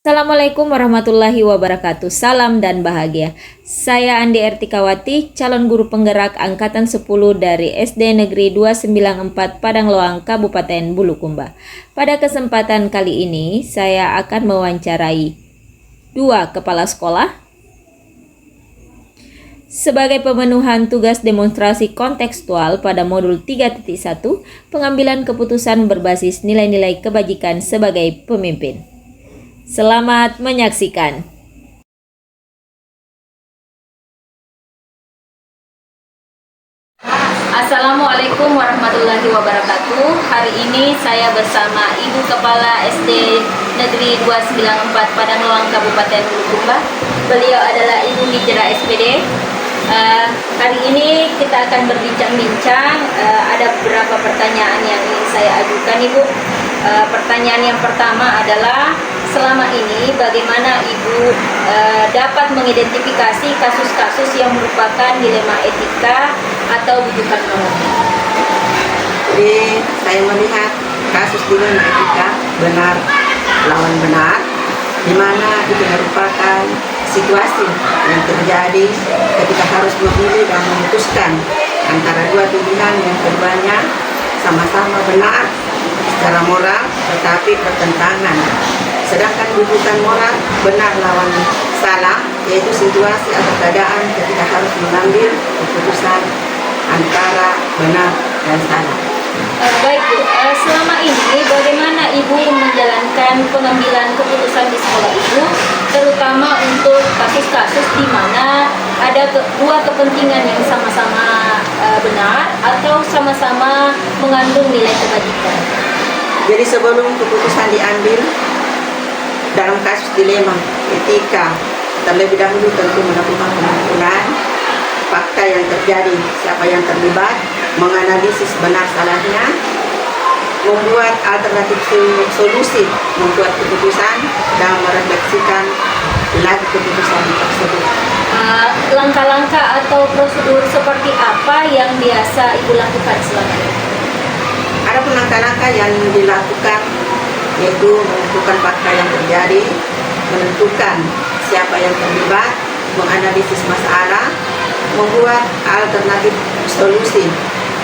Assalamualaikum warahmatullahi wabarakatuh. Salam dan bahagia. Saya Andi Ertikawati, calon guru penggerak angkatan 10 dari SD Negeri 294 Padang Loang, Kabupaten Bulukumba. Pada kesempatan kali ini, saya akan mewawancarai dua kepala sekolah sebagai pemenuhan tugas demonstrasi kontekstual pada modul 3.1, pengambilan keputusan berbasis nilai-nilai kebajikan sebagai pemimpin. Selamat menyaksikan. Assalamualaikum warahmatullahi wabarakatuh. Hari ini saya bersama Ibu Kepala SD Negeri 294 Padang Loang, Kabupaten Bulukumba. Beliau adalah Ibu Hijrah SPD. Hari ini kita akan berbincang-bincang. Ada beberapa pertanyaan yang ingin saya ajukan, Ibu. Pertanyaan yang pertama adalah, selama ini bagaimana Ibu dapat mengidentifikasi kasus-kasus yang merupakan dilema etika atau bujukan moral? Jadi saya melihat kasus dilema etika benar lawan benar, di mana itu merupakan situasi yang terjadi ketika harus memilih dan memutuskan antara dua pilihan yang keduanya sama-sama benar secara moral tetapi bertentangan. Sedangkan rujukan moral benar lawan salah, yaitu situasi atau keadaan ketika harus mengambil keputusan antara benar dan salah. Baik Bu, selama ini bagaimana Ibu menjalankan pengambilan keputusan di sekolah Ibu, terutama untuk kasus-kasus di mana ada dua kepentingan yang sama-sama benar atau sama-sama mengandung nilai kebajikan? Jadi sebelum keputusan diambil dalam kasus dilema etika, terlebih dahulu tentu melakukan pengumpulan fakta yang terjadi, siapa yang terlibat, menganalisis benar salahnya, membuat alternatif solusi, membuat keputusan dan merefleksikan lagi keputusan tersebut. Langkah-langkah atau prosedur seperti apa yang biasa Ibu lakukan selama ini? Ada pun langkah-langkah yang dilakukan, yaitu menentukan fakta yang terjadi, menentukan siapa yang terlibat, menganalisis masalah, membuat alternatif solusi,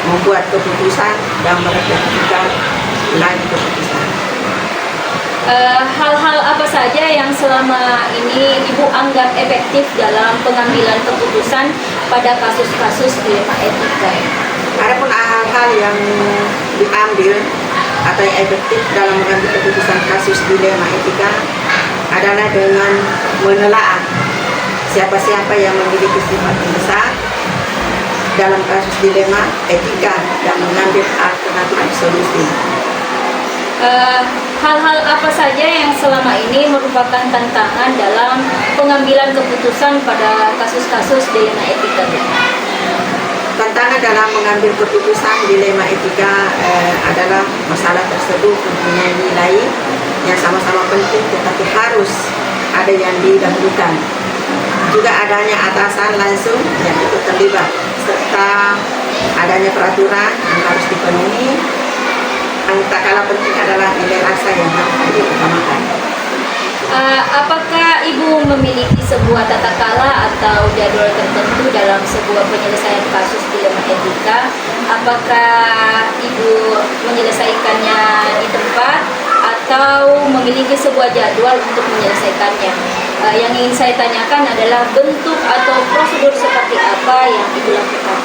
membuat keputusan dan merefleksikan lagi keputusan. Hal-hal apa saja yang selama ini Ibu anggap efektif dalam pengambilan keputusan pada kasus-kasus dilema etika? Adapun hal-hal yang diambil atau yang efektif dalam mengambil keputusan kasus dilema etika adalah dengan menelaah siapa-siapa yang memiliki sifat besar dalam kasus dilema etika dan mengambil alternatif solusi. Hal-hal apa saja yang selama ini merupakan tantangan dalam pengambilan keputusan pada kasus-kasus dilema etika? Tantangan dalam mengambil keputusan dilema etika adalah masalah tersebut mempunyai nilai yang sama-sama penting tetapi harus ada yang didahulukan. Juga adanya atasan langsung yang ikut terlibat serta adanya peraturan yang harus dipenuhi. Yang tak kalah penting adalah nilai rasa yang harus diutamakan. Apakah Ibu memiliki sebuah tata kala atau jadwal tertentu dalam sebuah penyelesaian kasus dilema etika? Apakah Ibu menyelesaikannya di tempat atau memiliki sebuah jadwal untuk menyelesaikannya? Yang ingin saya tanyakan adalah bentuk atau prosedur seperti apa yang Ibu lakukan?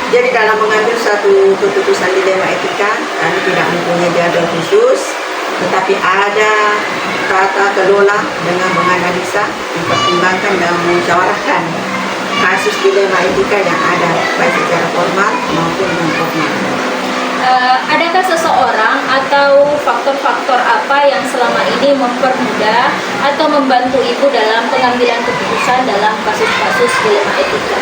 Jadi dalam mengambil suatu keputusan dilema etika, kami tidak mempunyai jadwal khusus, tetapi ada tata kelola dengan menganalisa, mempertimbangkan dan menmusyawarahkan kasus dilema etika yang ada, baik secara formal maupun non formal. Adakah seseorang atau faktor-faktor apa yang selama ini mempermudah atau membantu Ibu dalam pengambilan keputusan dalam kasus-kasus dilema etika?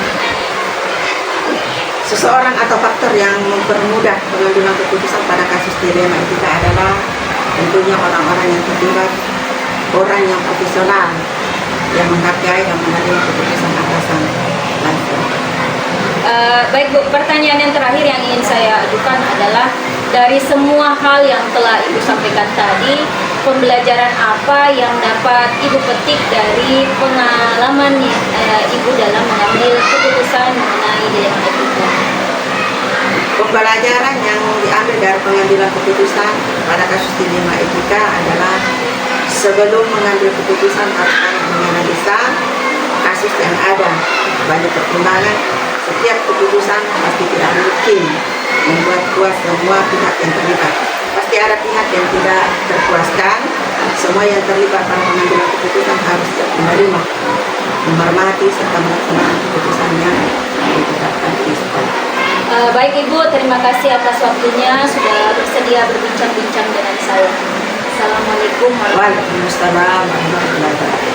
Seseorang atau faktor yang mempermudah pengambilan keputusan pada kasus dilema etika adalah tentunya orang-orang yang terlibat, orang yang profesional, yang menghargai dan menerima keputusan atasan langsung. Baik Bu, pertanyaan yang terakhir yang ingin saya ajukan adalah, dari semua hal yang telah Ibu sampaikan tadi, pembelajaran apa yang dapat Ibu petik dari pengalaman Ibu dalam mengambil keputusan mengenai dilema etika? Pembelajaran yang diambil dari pengambilan keputusan pada kasus dilema etika adalah sebelum mengambil keputusan harus menganalisa kasus yang ada. Banyak pertimbangan, setiap keputusan pasti tidak mungkin membuat puas semua pihak yang terlibat. Pasti ada pihak yang tidak terpuaskan. Semua yang terlibat pada pengambilan keputusan harus menerima, menghormati serta melaksanakan keputusan yang ditetapkan di sekolah. Baik Ibu, terima kasih atas waktunya sudah bersedia berbincang-bincang dengan saya. Assalamualaikum Waalaikumsalam warahmatullahi wabarakatuh.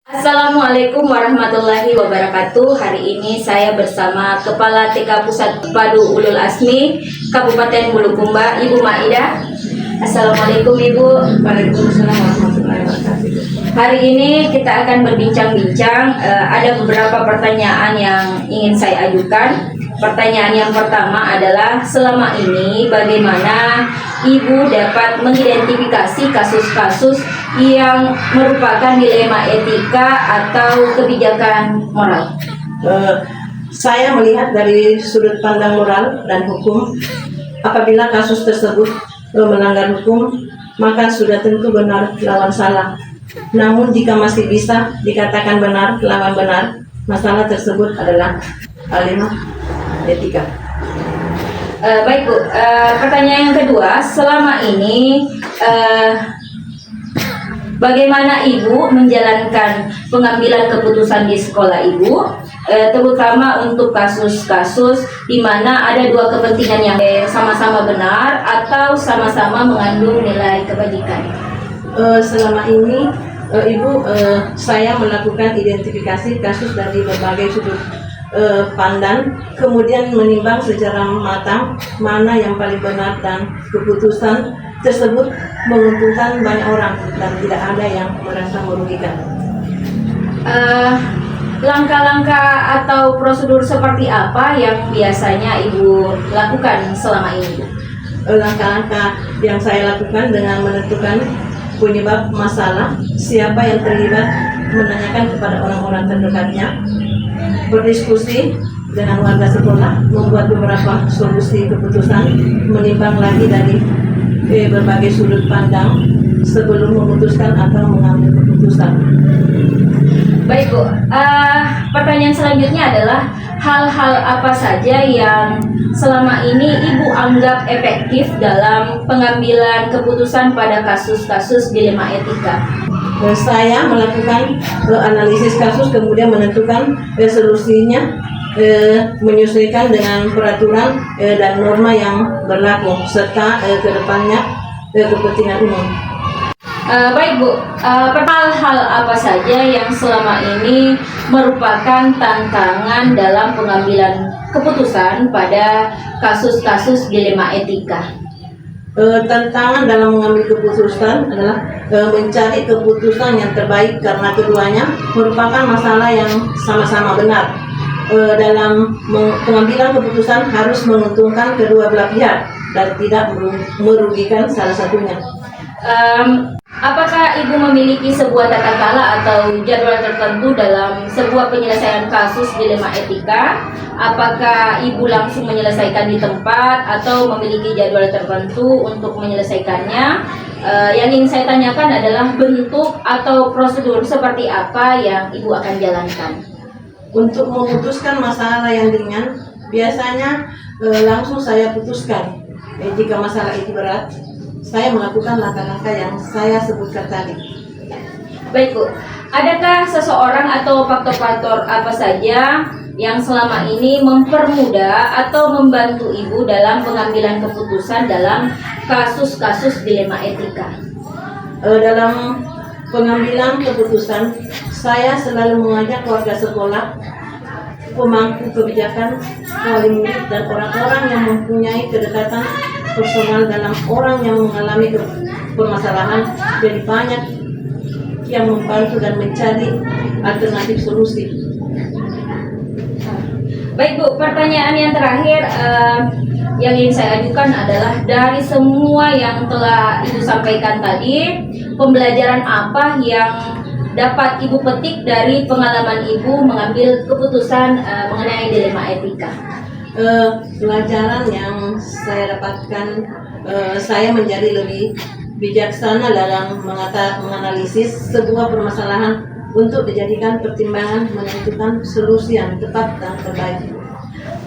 Assalamualaikum warahmatullahi wabarakatuh. Hari ini saya bersama Kepala TK Pusat Padu Ulul Asmi Kabupaten Bulukumba, Ibu Maidah. Assalamualaikum Ibu. Waalaikumsalam warahmatullahi wabarakatuh. Hari ini kita akan berbincang-bincang. Ada beberapa pertanyaan yang ingin saya ajukan. Pertanyaan yang pertama adalah, selama ini bagaimana Ibu dapat mengidentifikasi kasus-kasus yang merupakan dilema etika atau kebijakan moral? Saya melihat dari sudut pandang moral dan hukum. Apabila kasus tersebut melanggar hukum, maka sudah tentu benar lawan salah. Namun jika masih bisa dikatakan benar lawan benar, masalah tersebut adalah dilema etika. Baik Bu, pertanyaan yang kedua, selama ini bagaimana Ibu menjalankan pengambilan keputusan di sekolah Ibu, terutama untuk kasus-kasus di mana ada dua kepentingan yang sama-sama benar atau sama-sama mengandung nilai kebajikan? Selama ini Ibu, saya melakukan identifikasi kasus dari berbagai sudut pandang, kemudian menimbang secara matang mana yang paling benar dan keputusan tersebut menguntungkan banyak orang dan tidak ada yang merasa merugikan. Langkah-langkah atau prosedur seperti apa yang biasanya Ibu lakukan selama ini? Langkah-langkah yang saya lakukan dengan menentukan penyebab masalah, siapa yang terlibat, menanyakan kepada orang-orang terdekatnya, berdiskusi dengan warga sekolah, membuat beberapa solusi keputusan, menimbang lagi dari berbagai sudut pandang sebelum memutuskan atau mengambil keputusan. Baik Bu, pertanyaan selanjutnya adalah hal-hal apa saja yang selama ini Ibu anggap efektif dalam pengambilan keputusan pada kasus-kasus dilema etika? Saya melakukan analisis kasus, kemudian menentukan solusinya, menyesuaikan dengan peraturan dan norma yang berlaku serta kedepannya kepentingan umum. Baik Bu, hal-hal apa saja yang selama ini merupakan tantangan dalam pengambilan keputusan pada kasus-kasus dilema etika? Tantangan dalam mengambil keputusan adalah mencari keputusan yang terbaik karena keduanya merupakan masalah yang sama-sama benar. Dalam pengambilan keputusan harus menguntungkan kedua belah pihak dan tidak merugikan salah satunya. Apakah Ibu memiliki sebuah tata cara atau jadwal tertentu dalam sebuah penyelesaian kasus dilema etika? Apakah Ibu langsung menyelesaikan di tempat atau memiliki jadwal tertentu untuk menyelesaikannya? Yang ingin saya tanyakan adalah bentuk atau prosedur seperti apa yang Ibu akan jalankan? Untuk memutuskan masalah yang ringan, biasanya langsung saya putuskan. Jika masalah itu berat, saya melakukan langkah-langkah yang saya sebutkan tadi. Baik Bu, adakah seseorang atau faktor-faktor apa saja yang selama ini mempermudah atau membantu Ibu dalam pengambilan keputusan dalam kasus-kasus dilema etika? Dalam pengambilan keputusan, saya selalu mengajak warga sekolah, pemangku kebijakan, wali murid, dan orang-orang yang mempunyai kedekatan personal dalam orang yang mengalami permasalahan. Jadi banyak yang membantu dan mencari alternatif solusi. Baik Bu, pertanyaan yang terakhir, yang ingin saya ajukan adalah dari semua yang telah Ibu sampaikan tadi, pembelajaran apa yang dapat Ibu petik dari pengalaman Ibu mengambil keputusan mengenai dilema etika? Pelajaran yang saya dapatkan, saya menjadi lebih bijaksana dalam menganalisis sebuah permasalahan untuk dijadikan pertimbangan menentukan solusi yang tepat dan terbaik.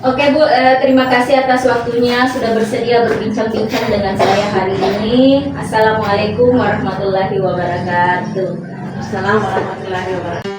Oke Bu, terima kasih atas waktunya sudah bersedia berbincang-bincang dengan saya hari ini. Assalamualaikum warahmatullahi wabarakatuh. Assalamualaikum warahmatullahi wabarakatuh.